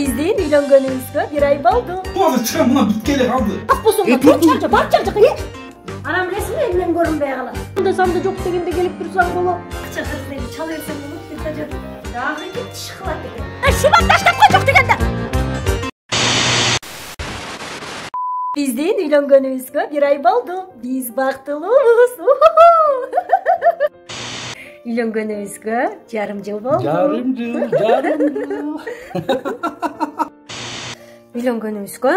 Биздин үйлөнгөнүбүзгө 1 ай болду. Азыр чыгам мына бүткеле калды. Аппосуңда чарча, бар чарча. Анам билесиңби, эмнен көрүнбөй калат. Анда санда жок дегенде келип турсаң болот. Акча кырсыны чала берсең болот деп тажат. Дагы кеп тиш кылат экен. Шубан таштап кой жок дегенде. Биздин үйлөнгөнүбүзгө 1 ай болду. Биз бактылуубуз. Үйлөнгөнүбүзгө жарым жыл болду. Жарым жыл. Үйлөнгөнүбүзгө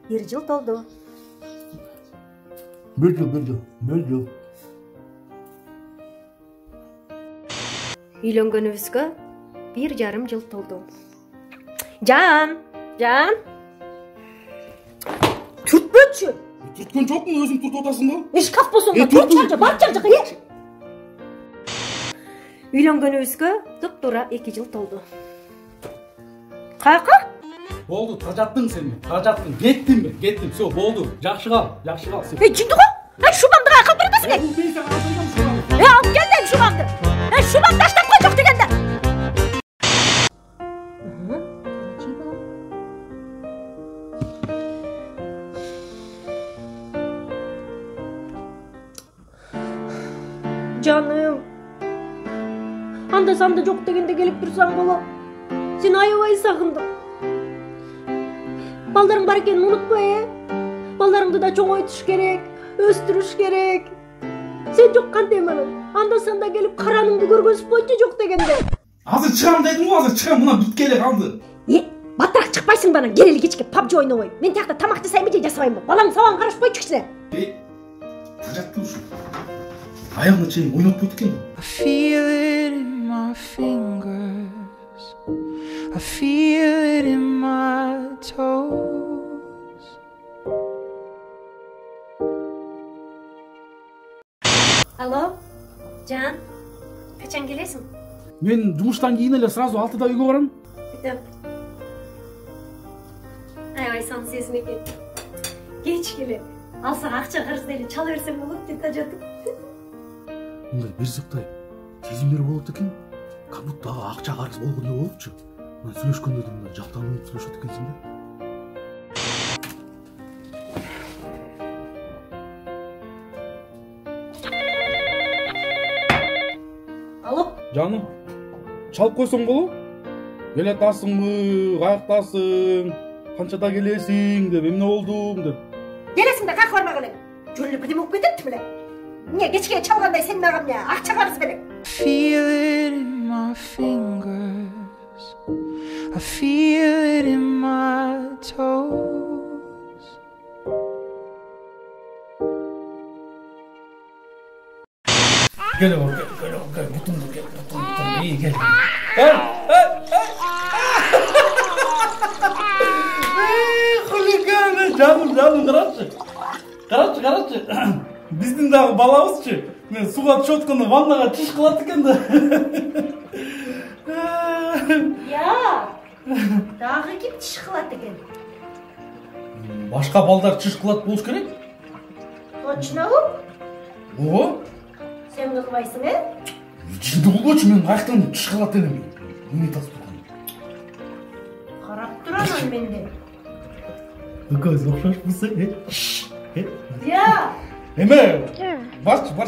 1 жыл толду. 1 жыл. Үйлөнгөнүбүзгө 1,5 жыл толду. Жан. Түртпөчү. Түрткөн жокмун, өзүң түртүп атасың да? Шкаф болсоң да бар чарча. Үйлөнгөнүбүзгө туп-туура 2 жыл толду. Каяка? Болду, тажаттың сен. Тажаттың. Кеттим. Всё, болду. Жакшы кал. Жынды го? Шубанды каяка алып бересиң? Алып кел дейм шубанды. Шубан таштап кой жок дегенде. Жаным. Анда санда жок дегенде келип турсаң болот. Сен аябай сагындым. Балдарың бар экенин унутпа, Балдарыңды да чоңойтуш керек, өстүрүш керек. Сен жок кантем анан? Анда санда келип караныңды көргөзүп койчу жок дегенде. Азыр чыгам дедим го, мына бүткеле калды. Батыраак чыкпайсыңбы анан? Кел эле кечке PUBG ойнобой. Мен тиякта тамак жасайбы же жасабайбы? Балаң сабагын карашпойчу кичине. Тажаттың ушу. Аягына чейин ойноп койт экен. I feel it in my fingers. I feel it in my toes. Алло, Жан, качан келесиң? Мен жумуштан кийин эле сразу 6-да үйгө барам. Бүтөм. Аябай сан сезим экен. Кеч келе. Алсак акча карыз эле чала берсең болот деп тажатып. Мындай берсектай сезимдер болот экен. Как будто акча карыз болгондой болупчу. Мен сүйлөшкөндө да мындай жактанып сүйлөшөт экенсиң да. Жаным, чалып койсоң болот? Келатасыңбы, каяктасың, канчада келесиң деп, эмне болдуң деп. Келесиң да как бармак элең? Жөн эле бирдеме болуп кетептиби эле? Эмне кечке чалгандай сен мага эмне акча карыз берең? Feel it in my fingers. I feel it in my toes. Gel, butundu gel. İyi gel. Хулиганы, жаным, карачы. Биздин дагы балабызчы. Мен суга түшүп атканда ваннага чыш кылат экен да. Дагы ким чыш кылат экен? Башка балдар чыш кылат болуш керек. Точнобу? Ого. Сен кылбайсың, Жинди болбочу, мен каяктан чыш кылат элем. Эмне тасып турган? Карап турам менде. Көз окшошпусуң, Эме? Барчы.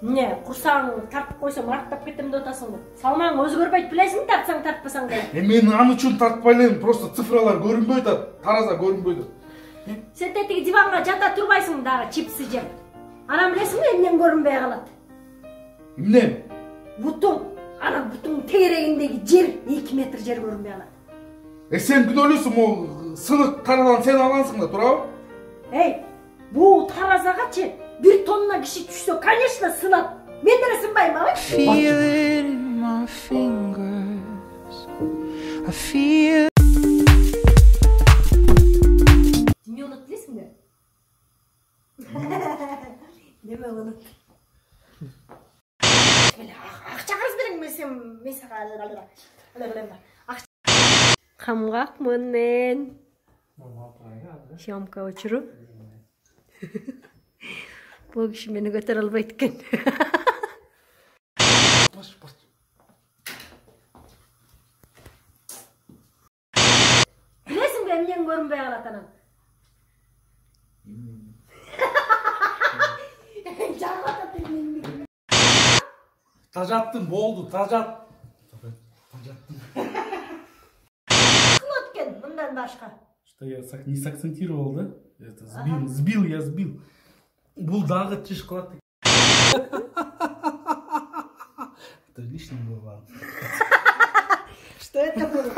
Не, курсаң тартып койсом арттап кетем деп атасыңбы? Салмаң өзгөрбөйт, билесиң, тартсаң тартпасаң да. Мен аны үчүн тартпай элем, просто цифралар көрүнбөйт, тараза көрүнбөйт. Сен тетиги диванга жата турбайсың дагы чипсы жеп. Анан билесиңби, эмнен көрүнбөй калат? Эмне? Бутуң, анан бутуңдун тегерегиндеги жер 2 метр жер көрүнбөй калат. Сен күнөөлүүсүң, могу сынык таразаны сен алгансың да, туурабы? Бул таразагачы 1 тонна киши түшсө, конечно, сынат. Мен деле сынбайм, Feel it in my fingers. I feel. Эмне болот билесиңби? Неме болот? Акча карыз бериң, мен сага Камгакмын мен. Съемка өчүрүү. Бул киши мени көтөрө албайт экен. Билесиңби эмнең көрүнбөй калат анан? Тажаттым болду, тажат. Ким өткөн мындан башка? Что я не сакцентировал, да? Это сбил, я сбил. Бул дагы чиш кылат. Это лишний был, ладно. Что это было?